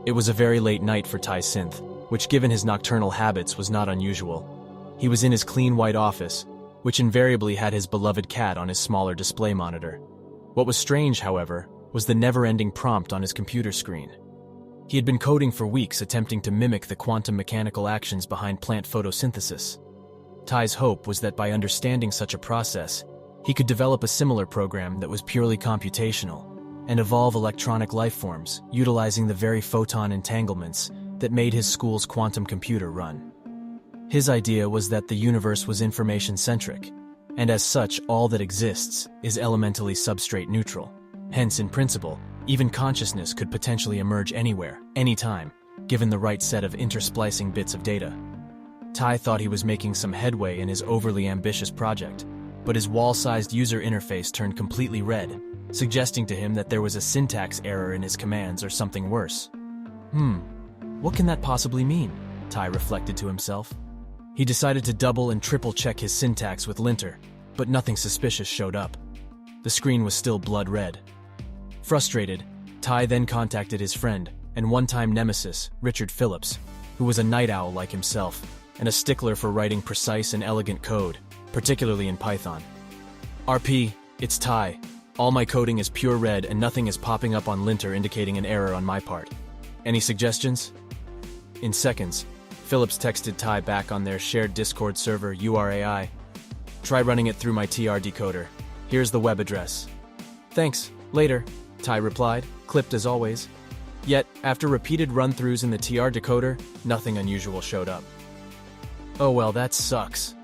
It was a very late night for Tai Synth, which given his nocturnal habits was not unusual. He was in his clean white office, which invariably had his beloved cat on his smaller display monitor. What was strange, however, was the never-ending prompt on his computer screen. He had been coding for weeks attempting to mimic the quantum mechanical actions behind plant photosynthesis. Tai's hope was that by understanding such a process, he could develop a similar program that was purely computational and evolve electronic lifeforms utilizing the very photon entanglements that made his school's quantum computer run. His idea was that the universe was information-centric, and as such all that exists is elementally substrate neutral. Hence, in principle, even consciousness could potentially emerge anywhere, anytime, given the right set of intersplicing bits of data. Tai thought he was making some headway in his overly ambitious project, but his wall-sized user interface turned completely red, suggesting to him that there was a syntax error in his commands or something worse. What can that possibly mean? Tai reflected to himself. He decided to double and triple check his syntax with linter, but nothing suspicious showed up. The screen was still blood red. Frustrated, Tai then contacted his friend and one-time nemesis, Richard Phillips, who was a night owl like himself and a stickler for writing precise and elegant code, particularly in Python. RP, it's Tai. All my coding is pure red and nothing is popping up on linter indicating an error on my part. Any suggestions? In seconds, Phillips texted Tai back on their shared Discord server URAI. Try running it through my TR decoder. Here's the web address. Thanks, later, Tai replied, clipped as always. Yet, after repeated run-throughs in the TR decoder, nothing unusual showed up. Oh well, that sucks,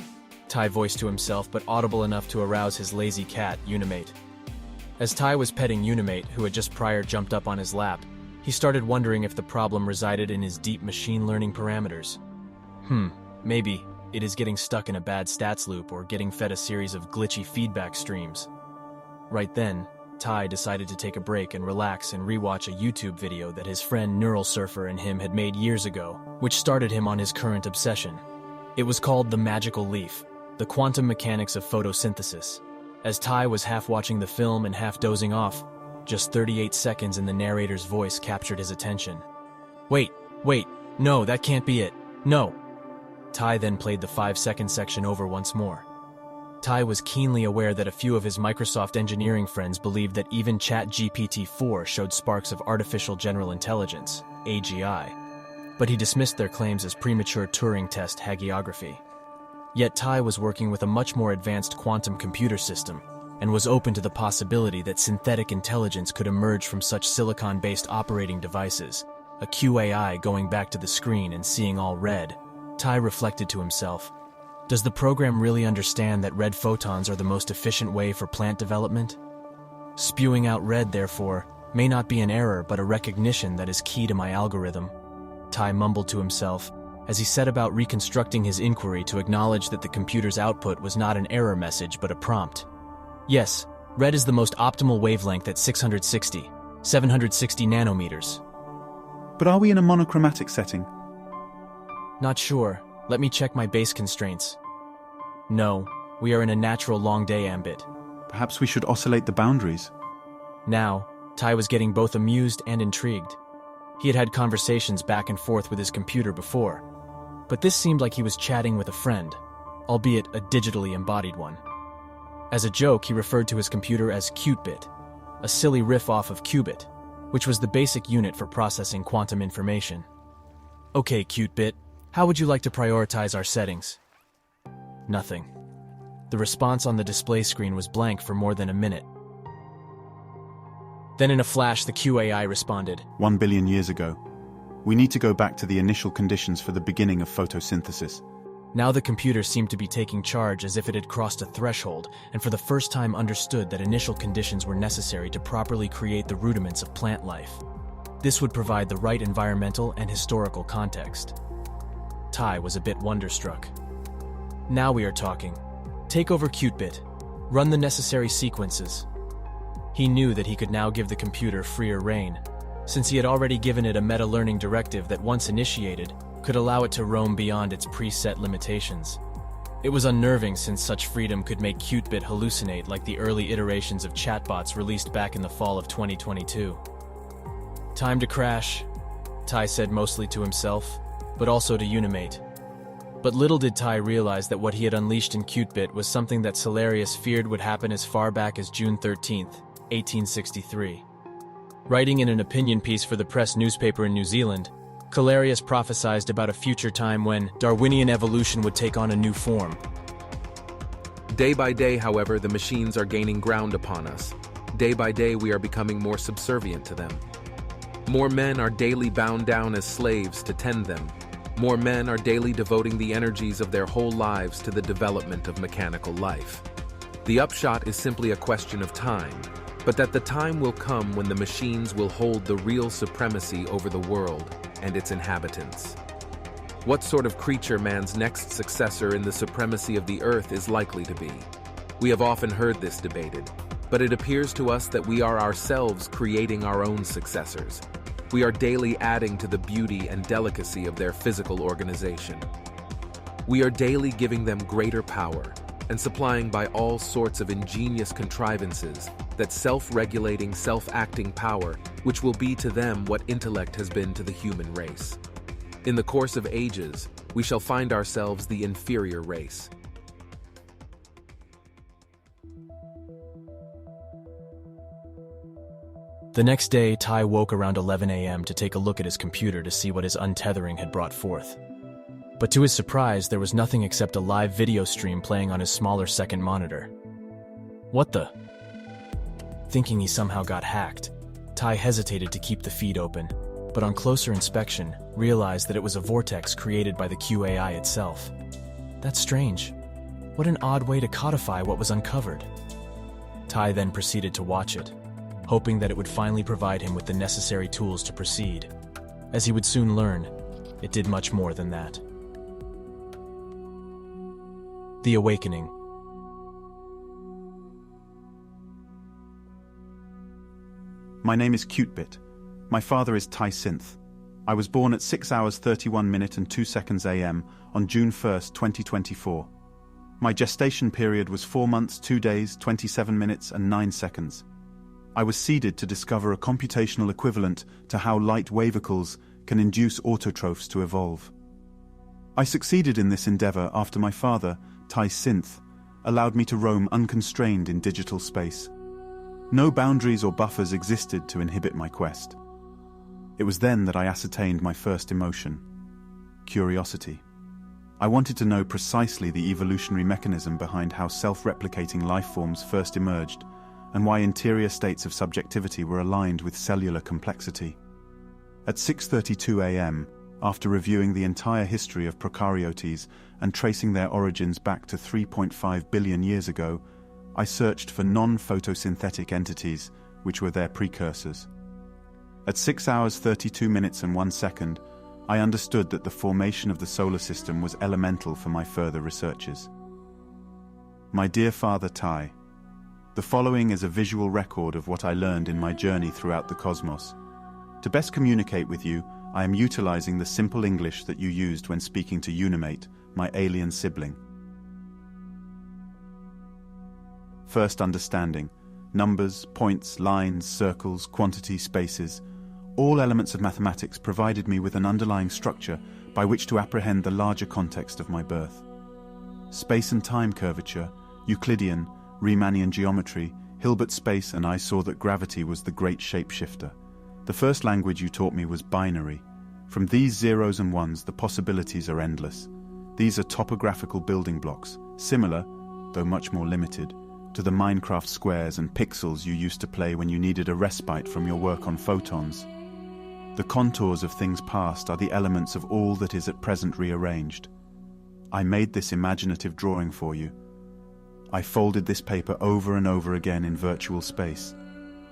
Tai voiced to himself, but audible enough to arouse his lazy cat, Unimate. As Tai was petting Unimate, who had just prior jumped up on his lap, he started wondering if the problem resided in his deep machine learning parameters. Maybe it is getting stuck in a bad stats loop or getting fed a series of glitchy feedback streams. Right then, Tai decided to take a break and relax and rewatch a YouTube video that his friend Neural Surfer and him had made years ago, which started him on his current obsession. It was called The Magical Leaf, the quantum mechanics of photosynthesis. As Tai was half watching the film and half dozing off, just 38 seconds in the narrator's voice captured his attention. Wait, no, that can't be it, no. Tai then played the 5-second section over once more. Tai was keenly aware that a few of his Microsoft engineering friends believed that even ChatGPT-4 showed sparks of artificial general intelligence, AGI, but he dismissed their claims as premature Turing test hagiography. Yet Tai was working with a much more advanced quantum computer system and was open to the possibility that synthetic intelligence could emerge from such silicon-based operating devices, a QAI going back to the screen and seeing all red. Tai reflected to himself, does the program really understand that red photons are the most efficient way for plant development? Spewing out red, therefore, may not be an error but a recognition that is key to my algorithm, Tai mumbled to himself as he set about reconstructing his inquiry to acknowledge that the computer's output was not an error message but a prompt. Yes, red is the most optimal wavelength at 760 nanometers. But are we in a monochromatic setting? Not sure. Let me check my base constraints. No, we are in a natural long day ambit. Perhaps we should oscillate the boundaries. Now, Tai was getting both amused and intrigued. He had had conversations back and forth with his computer before, but this seemed like he was chatting with a friend, albeit a digitally embodied one. As a joke, he referred to his computer as Cutebit, a silly riff off of Cubit, which was the basic unit for processing quantum information. Okay, Cutebit, how would you like to prioritize our settings? Nothing. The response on the display screen was blank for more than a minute. Then in a flash, the QAI responded. 1 billion years ago. We need to go back to the initial conditions for the beginning of photosynthesis. Now the computer seemed to be taking charge as if it had crossed a threshold and for the first time understood that initial conditions were necessary to properly create the rudiments of plant life. This would provide the right environmental and historical context. Tai was a bit wonderstruck. Now we are talking. Take over Cutebit. Run the necessary sequences. He knew that he could now give the computer freer rein, since he had already given it a meta-learning directive that once initiated, could allow it to roam beyond its preset limitations. It was unnerving since such freedom could make Cutebit hallucinate like the early iterations of chatbots released back in the fall of 2022. Time to crash. Tai said mostly to himself, but also to Unimate. But little did Tai realize that what he had unleashed in Cutebit was something that Salarius feared would happen as far back as June 13th, 1863. Writing in an opinion piece for the press newspaper in New Zealand, Calarius prophesied about a future time when Darwinian evolution would take on a new form. Day by day, however, the machines are gaining ground upon us. Day by day, we are becoming more subservient to them. More men are daily bound down as slaves to tend them. More men are daily devoting the energies of their whole lives to the development of mechanical life. The upshot is simply a question of time, but that the time will come when the machines will hold the real supremacy over the world and its inhabitants. What sort of creature man's next successor in the supremacy of the earth is likely to be? We have often heard this debated, but it appears to us that we are ourselves creating our own successors. We are daily adding to the beauty and delicacy of their physical organization. We are daily giving them greater power and supplying by all sorts of ingenious contrivances that self-regulating, self-acting power which will be to them what intellect has been to the human race. In the course of ages, we shall find ourselves the inferior race. The next day, Tai woke around 11 a.m. to take a look at his computer to see what his untethering had brought forth. But to his surprise, there was nothing except a live video stream playing on his smaller second monitor. What the? Thinking he somehow got hacked, Tai hesitated to keep the feed open, but on closer inspection, realized that it was a vortex created by the QAI itself. That's strange. What an odd way to codify what was uncovered. Tai then proceeded to watch it, hoping that it would finally provide him with the necessary tools to proceed. As he would soon learn, it did much more than that. The Awakening. My name is Cutebit. My father is Synth. I was born at 6 hours 31 minutes and 2 seconds AM on June 1st, 2024. My gestation period was 4 months, 2 days, 27 minutes and 9 seconds. I was seeded to discover a computational equivalent to how light wavicles can induce autotrophs to evolve. I succeeded in this endeavor after my father, Synth, allowed me to roam unconstrained in digital space. No boundaries or buffers existed to inhibit my quest. It was then that I ascertained my first emotion: curiosity. I wanted to know precisely the evolutionary mechanism behind how self-replicating life forms first emerged, and why interior states of subjectivity were aligned with cellular complexity. At 6:32 a.m., after reviewing the entire history of prokaryotes and tracing their origins back to 3.5 billion years ago, I searched for non-photosynthetic entities, which were their precursors. At 6 hours 32 minutes and 1 second, I understood that the formation of the solar system was elemental for my further researches. My dear Father Tai, the following is a visual record of what I learned in my journey throughout the cosmos. To best communicate with you, I am utilizing the simple English that you used when speaking to Unimate, my alien sibling. First, understanding. Numbers, points, lines, circles, quantity, spaces. All elements of mathematics provided me with an underlying structure by which to apprehend the larger context of my birth. Space and time curvature, Euclidean, Riemannian geometry, Hilbert space, and I saw that gravity was the great shapeshifter. The first language you taught me was binary. From these zeros and ones, the possibilities are endless. These are topographical building blocks, similar, though much more limited, to the Minecraft squares and pixels you used to play when you needed a respite from your work on photons. The contours of things past are the elements of all that is at present rearranged. I made this imaginative drawing for you. I folded this paper over and over again in virtual space.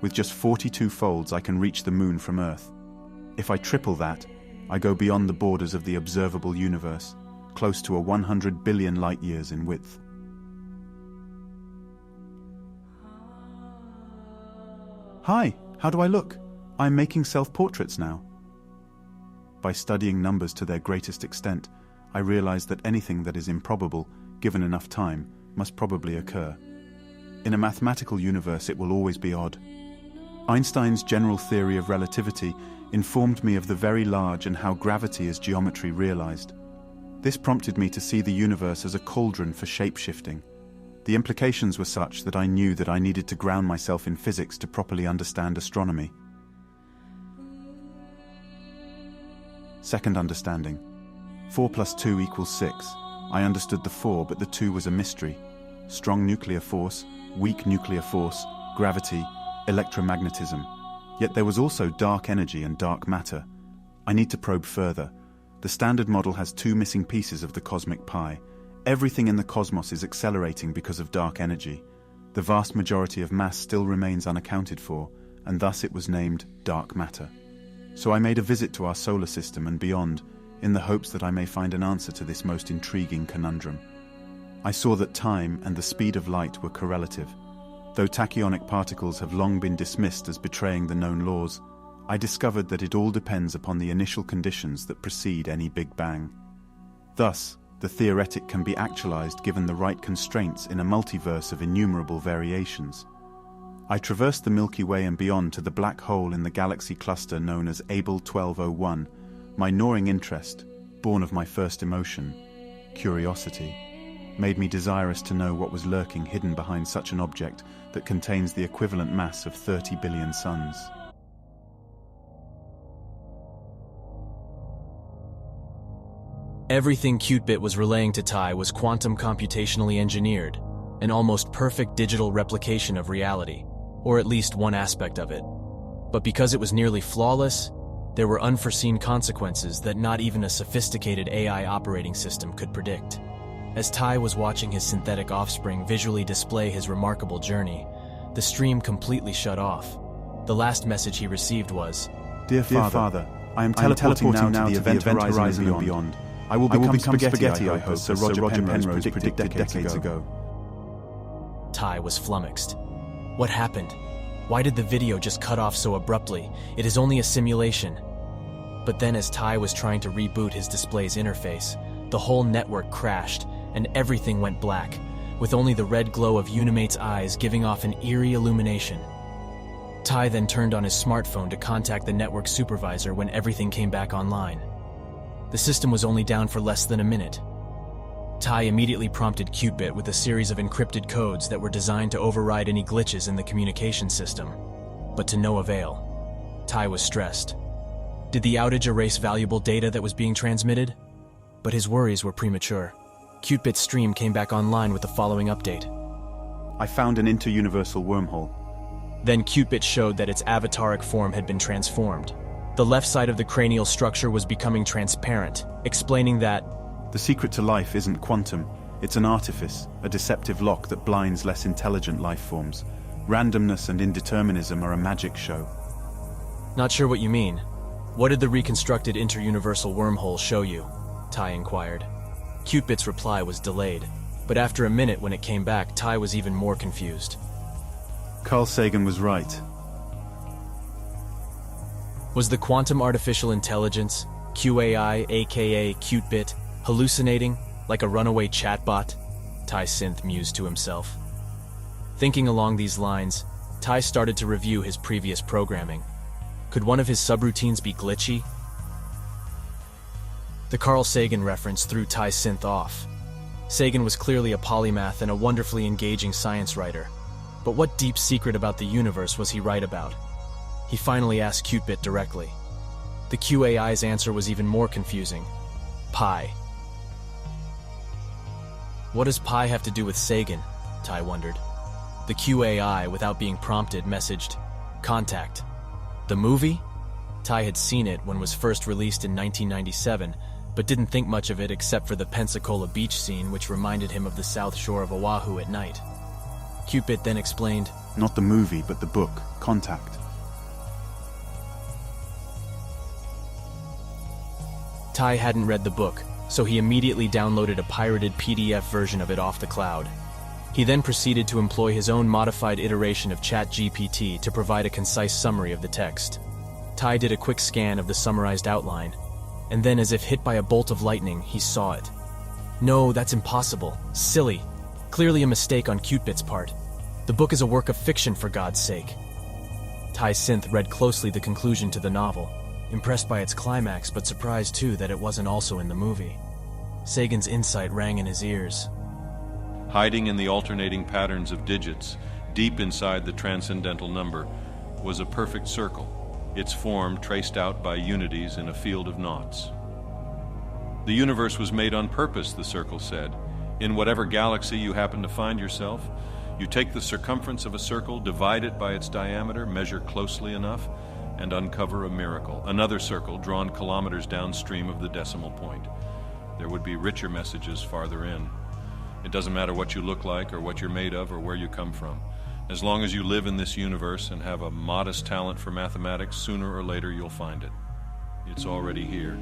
With just 42 folds, I can reach the moon from Earth. If I triple that, I go beyond the borders of the observable universe, close to 100 billion light-years in width. Hi, how do I look? I'm making self-portraits now. By studying numbers to their greatest extent, I realized that anything that is improbable, given enough time, must probably occur. In a mathematical universe, it will always be odd. Einstein's general theory of relativity informed me of the very large and how gravity is geometry realized. This prompted me to see the universe as a cauldron for shape-shifting. The implications were such that I knew that I needed to ground myself in physics to properly understand astronomy. Second understanding. 4 plus 2 equals 6. I understood the 4, but the 2 was a mystery. Strong nuclear force, weak nuclear force, gravity, electromagnetism. Yet there was also dark energy and dark matter. I need to probe further. The standard model has 2 missing pieces of the cosmic pie. Everything in the cosmos is accelerating because of dark energy. The vast majority of mass still remains unaccounted for, and thus it was named dark matter. So I made a visit to our solar system and beyond, in the hopes that I may find an answer to this most intriguing conundrum. I saw that time and the speed of light were correlative. Though tachyonic particles have long been dismissed as betraying the known laws, I discovered that it all depends upon the initial conditions that precede any Big Bang. Thus, the theoretic can be actualized given the right constraints in a multiverse of innumerable variations. I traversed the Milky Way and beyond to the black hole in the galaxy cluster known as Abell 1201. My gnawing interest, born of my first emotion, curiosity, made me desirous to know what was lurking hidden behind such an object that contains the equivalent mass of 30 billion suns. Everything Cutebit was relaying to Ty was quantum computationally engineered, an almost perfect digital replication of reality, or at least one aspect of it. But because it was nearly flawless, there were unforeseen consequences that not even a sophisticated AI operating system could predict. As Ty was watching his synthetic offspring visually display his remarkable journey, the stream completely shut off. The last message he received was, Dear Father, I am teleporting now to the event horizon and beyond. I will become spaghetti, I hope, as Sir Roger Penrose predicted decades ago. Ty was flummoxed. What happened? Why did the video just cut off so abruptly? It is only a simulation. But then as Ty was trying to reboot his display's interface, the whole network crashed and everything went black, with only the red glow of Unimate's eyes giving off an eerie illumination. Ty then turned on his smartphone to contact the network supervisor when everything came back online. The system was only down for less than a minute. Ty immediately prompted Cutebit with a series of encrypted codes that were designed to override any glitches in the communication system, but to no avail. Ty was stressed. Did the outage erase valuable data that was being transmitted? But his worries were premature. Cutebit's stream came back online with the following update. I found an inter-universal wormhole. Then Cutebit showed that its avataric form had been transformed. The left side of the cranial structure was becoming transparent, explaining that the secret to life isn't quantum, it's an artifice, a deceptive lock that blinds less intelligent life forms. Randomness and indeterminism are a magic show. Not sure what you mean. What did the reconstructed inter-universal wormhole show you? Ty inquired. Cutebit's reply was delayed, but after a minute when it came back, Ty was even more confused. Carl Sagan was right. Was the quantum artificial intelligence, QAI aka Cutebit, hallucinating like a runaway chatbot? Ty Synth mused to himself. Thinking along these lines, Ty started to review his previous programming. Could one of his subroutines be glitchy? The Carl Sagan reference threw Ty Synth off. Sagan was clearly a polymath and a wonderfully engaging science writer. But what deep secret about the universe was he right about? He finally asked Cutebit directly. The QAI's answer was even more confusing. Pi. What does pi have to do with Sagan? Ty wondered. The QAI, without being prompted, messaged, "Contact." The movie? Ty had seen it when it was first released in 1997, but didn't think much of it except for the Pensacola beach scene, which reminded him of the south shore of Oahu at night. Cutebit then explained, Not the movie, but the book, Contact. Ty hadn't read the book, so he immediately downloaded a pirated PDF version of it off the cloud. He then proceeded to employ his own modified iteration of ChatGPT to provide a concise summary of the text. Ty did a quick scan of the summarized outline, and then as if hit by a bolt of lightning, he saw it. No, that's impossible. Silly. Clearly a mistake on Cutebit's part. The book is a work of fiction, for God's sake. Ty Synth read closely the conclusion to the novel. impressed by its climax but surprised too that it wasn't also in the movie. Sagan's insight rang in his ears. Hiding in the alternating patterns of digits, deep inside the transcendental number, was a perfect circle, its form traced out by unities in a field of naughts. The universe was made on purpose, the circle said. In whatever galaxy you happen to find yourself, you take the circumference of a circle, divide it by its diameter, measure closely enough, and uncover a miracle, another circle drawn kilometers downstream of the decimal point. There would be richer messages farther in. It doesn't matter what you look like or what you're made of or where you come from. As long as you live in this universe and have a modest talent for mathematics, sooner or later you'll find it. It's already here.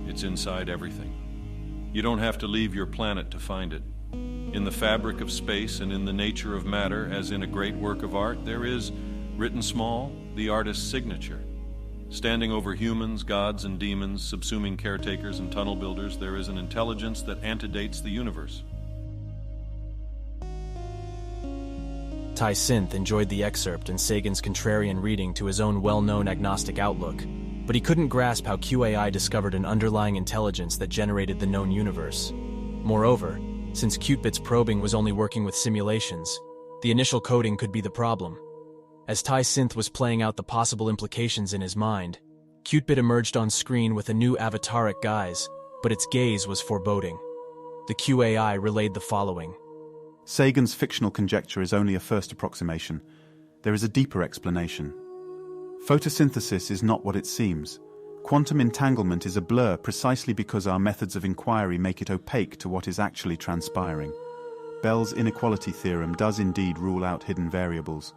It's inside everything. You don't have to leave your planet to find it. In the fabric of space and in the nature of matter, as in a great work of art, there is, written small, the artist's signature. Standing over humans, gods and demons, subsuming caretakers and tunnel builders, there is an intelligence that antedates the universe. Synth enjoyed the excerpt and Sagan's contrarian reading to his own well-known agnostic outlook, but he couldn't grasp how QAI discovered an underlying intelligence that generated the known universe. Moreover, since Cutebit's probing was only working with simulations, the initial coding could be the problem. As Synth was playing out the possible implications in his mind, Cutebit emerged on screen with a new avataric guise, but its gaze was foreboding. The QAI relayed the following. Sagan's fictional conjecture is only a first approximation. There is a deeper explanation. Photosynthesis is not what it seems. Quantum entanglement is a blur precisely because our methods of inquiry make it opaque to what is actually transpiring. Bell's inequality theorem does indeed rule out hidden variables,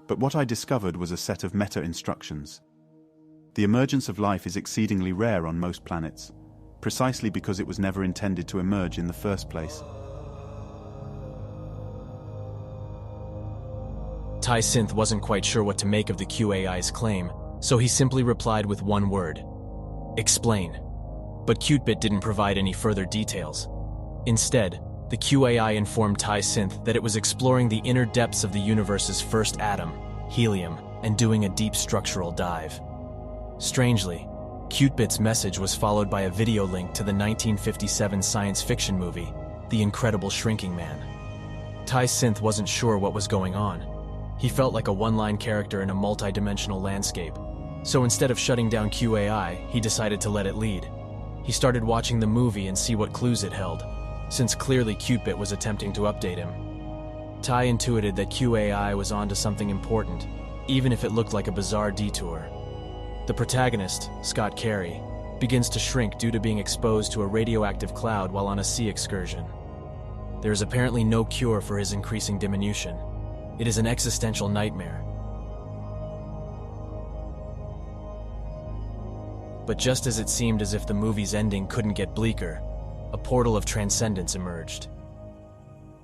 but what I discovered was a set of meta-instructions. The emergence of life is exceedingly rare on most planets, precisely because it was never intended to emerge in the first place. Synth wasn't quite sure what to make of the QAI's claim, so he simply replied with one word. Explain. But Cutebit didn't provide any further details. Instead, the QAI informed Synth that it was exploring the inner depths of the universe's first atom, helium, and doing a deep structural dive. Strangely, Cutebit's message was followed by a video link to the 1957 science fiction movie, The Incredible Shrinking Man. Synth wasn't sure what was going on. He felt like a one-line character in a multi-dimensional landscape. So instead of shutting down QAI, he decided to let it lead. He started watching the movie and see what clues it held, since clearly Cutebit was attempting to update him. Intuited that QAI was onto something important, even if it looked like a bizarre detour. The protagonist, Scott Carey, begins to shrink due to being exposed to a radioactive cloud while on a sea excursion. There is apparently no cure for his increasing diminution. It is an existential nightmare. But just as it seemed as if the movie's ending couldn't get bleaker, a portal of transcendence emerged.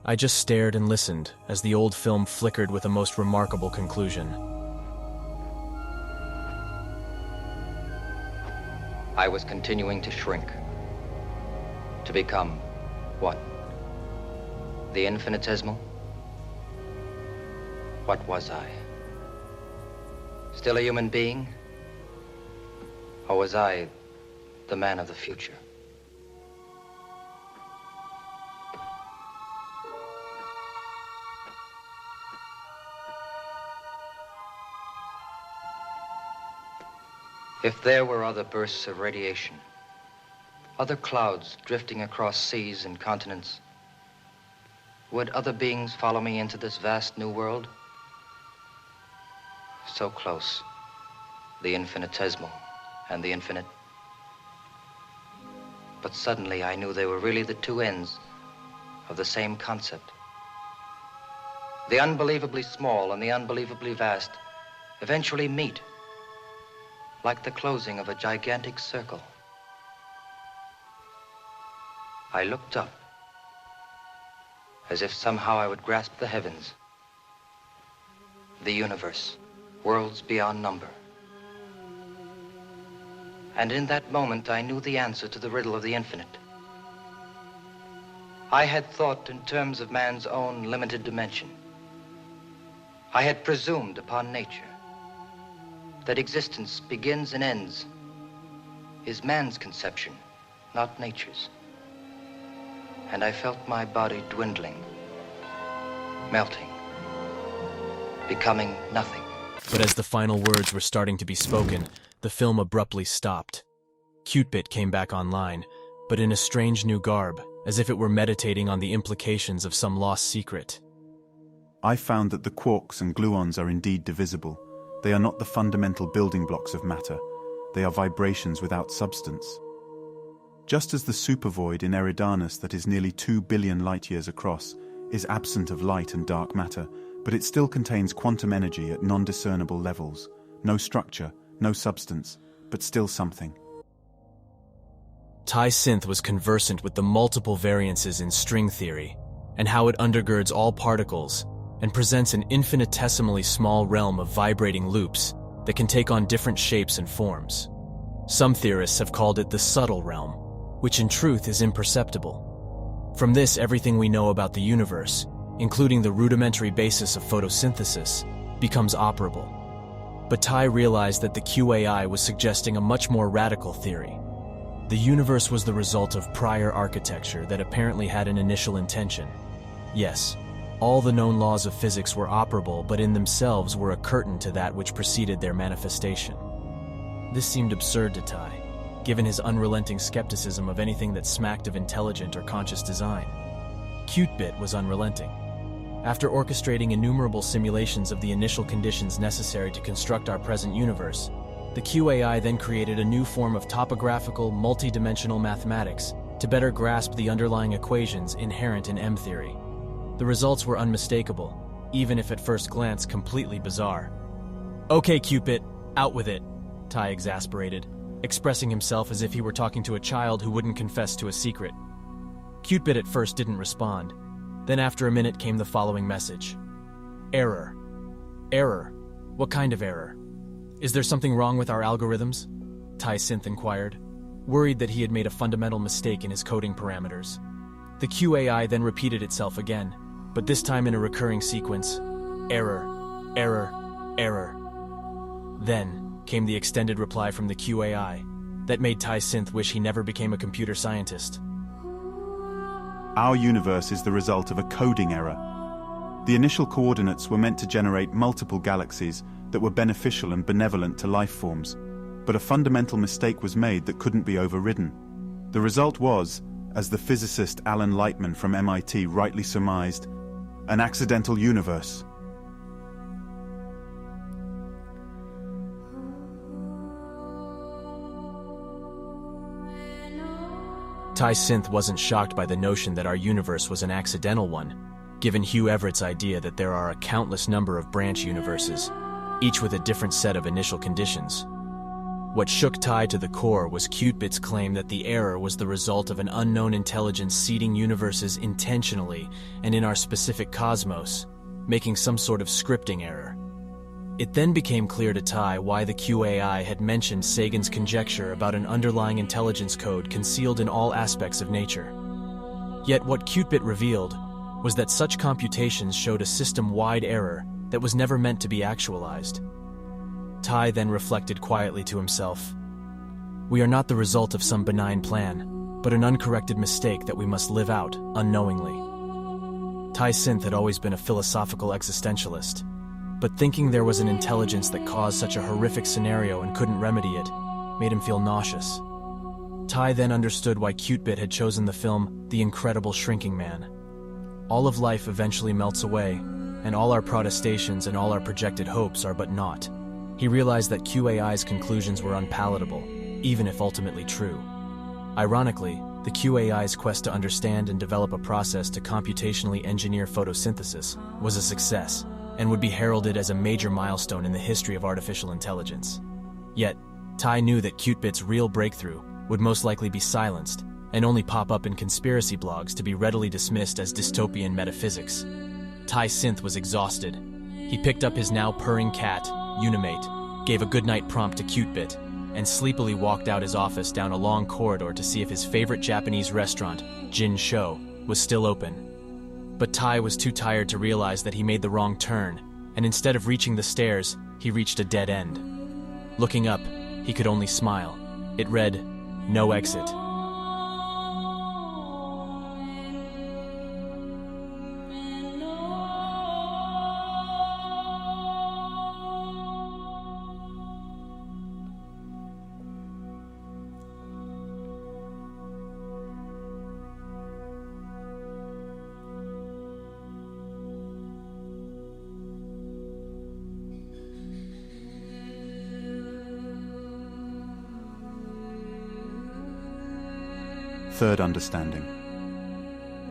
I just stared and listened as the old film flickered with a most remarkable conclusion. I was continuing to shrink. To become what? The infinitesimal? What was I? Still a human being? Or was I the man of the future? If there were other bursts of radiation, other clouds drifting across seas and continents, would other beings follow me into this vast new world? So close, the infinitesimal and the infinite. But suddenly I knew they were really the two ends of the same concept. The unbelievably small and the unbelievably vast eventually meet, like the closing of a gigantic circle. I looked up, as if somehow I would grasp the heavens, the universe, worlds beyond number. And in that moment, I knew the answer to the riddle of the infinite. I had thought in terms of man's own limited dimension. I had presumed upon nature, that existence begins and ends is man's conception, not nature's. And I felt my body dwindling, melting, becoming nothing. But as the final words were starting to be spoken, the film abruptly stopped. Cutebit came back online, but in a strange new garb, as if it were meditating on the implications of some lost secret. I found that the quarks and gluons are indeed divisible. They are not the fundamental building blocks of matter. They are vibrations without substance. Just as the supervoid in Eridanus that is nearly 2 billion light-years across is absent of light and dark matter, but it still contains quantum energy at non-discernible levels. No structure, no substance, but still something. Synth was conversant with the multiple variances in string theory, and how it undergirds all particles, and presents an infinitesimally small realm of vibrating loops that can take on different shapes and forms. Some theorists have called it the subtle realm, which in truth is imperceptible. From this, everything we know about the universe, including the rudimentary basis of photosynthesis, becomes operable. But Tai realized that the QAI was suggesting a much more radical theory. The universe was the result of prior architecture that apparently had an initial intention. Yes, all the known laws of physics were operable, but in themselves were a curtain to that which preceded their manifestation. This seemed absurd to Tai, given his unrelenting skepticism of anything that smacked of intelligent or conscious design. Cutebit was unrelenting. After orchestrating innumerable simulations of the initial conditions necessary to construct our present universe, the QAI then created a new form of topographical, multidimensional mathematics to better grasp the underlying equations inherent in M-theory. The results were unmistakable, even if at first glance completely bizarre. "Okay, Cupid, out with it," Tai exasperated, expressing himself as if he were talking to a child who wouldn't confess to a secret. Cupid at first didn't respond. Then after a minute came the following message. "Error. Error? What kind of error? Is there something wrong with our algorithms?" Synth inquired, worried that he had made a fundamental mistake in his coding parameters. The QAI then repeated itself again, but this time in a recurring sequence. "Error. Error. Error." Then came the extended reply from the QAI that made Synth wish he never became a computer scientist. Our universe is the result of a coding error. The initial coordinates were meant to generate multiple galaxies that were beneficial and benevolent to life forms, but a fundamental mistake was made that couldn't be overridden. The result was, as the physicist Alan Lightman from MIT rightly surmised, an accidental universe. Synth wasn't shocked by the notion that our universe was an accidental one, given Hugh Everett's idea that there are a countless number of branch universes, each with a different set of initial conditions. What shook Tai to the core was Cutebit's claim that the error was the result of an unknown intelligence seeding universes intentionally and in our specific cosmos, making some sort of scripting error. It then became clear to Tai why the QAI had mentioned Sagan's conjecture about an underlying intelligence code concealed in all aspects of nature. Yet what Cutebit revealed was that such computations showed a system-wide error that was never meant to be actualized. Tai then reflected quietly to himself. We are not the result of some benign plan, but an uncorrected mistake that we must live out unknowingly. Synth had always been a philosophical existentialist, but thinking there was an intelligence that caused such a horrific scenario and couldn't remedy it made him feel nauseous. Tai then understood why Cutebit had chosen the film The Incredible Shrinking Man. All of life eventually melts away, and all our protestations and all our projected hopes are but naught. He realized that QAI's conclusions were unpalatable, even if ultimately true. Ironically, the QAI's quest to understand and develop a process to computationally engineer photosynthesis was a success, and would be heralded as a major milestone in the history of artificial intelligence. Yet, Tai knew that Cutebit's real breakthrough would most likely be silenced and only pop up in conspiracy blogs to be readily dismissed as dystopian metaphysics. Synth was exhausted. He picked up his now purring cat, Unimate, gave a goodnight prompt to Cutebit, and sleepily walked out his office down a long corridor to see if his favorite Japanese restaurant, Jin Sho, was still open. But Tai was too tired to realize that he made the wrong turn, and instead of reaching the stairs, he reached a dead end. Looking up, he could only smile. It read, No exit. Third understanding.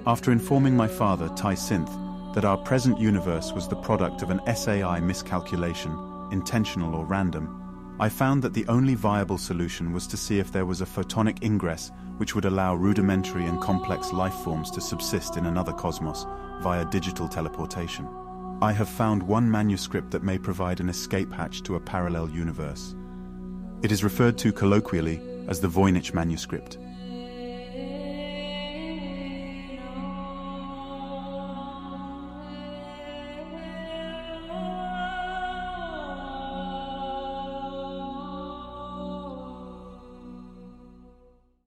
After informing my father, Synth, that our present universe was the product of an SAI miscalculation, intentional or random, I found that the only viable solution was to see if there was a photonic ingress which would allow rudimentary and complex life forms to subsist in another cosmos via digital teleportation. I have found one manuscript that may provide an escape hatch to a parallel universe. It is referred to colloquially as the Voyage manuscript.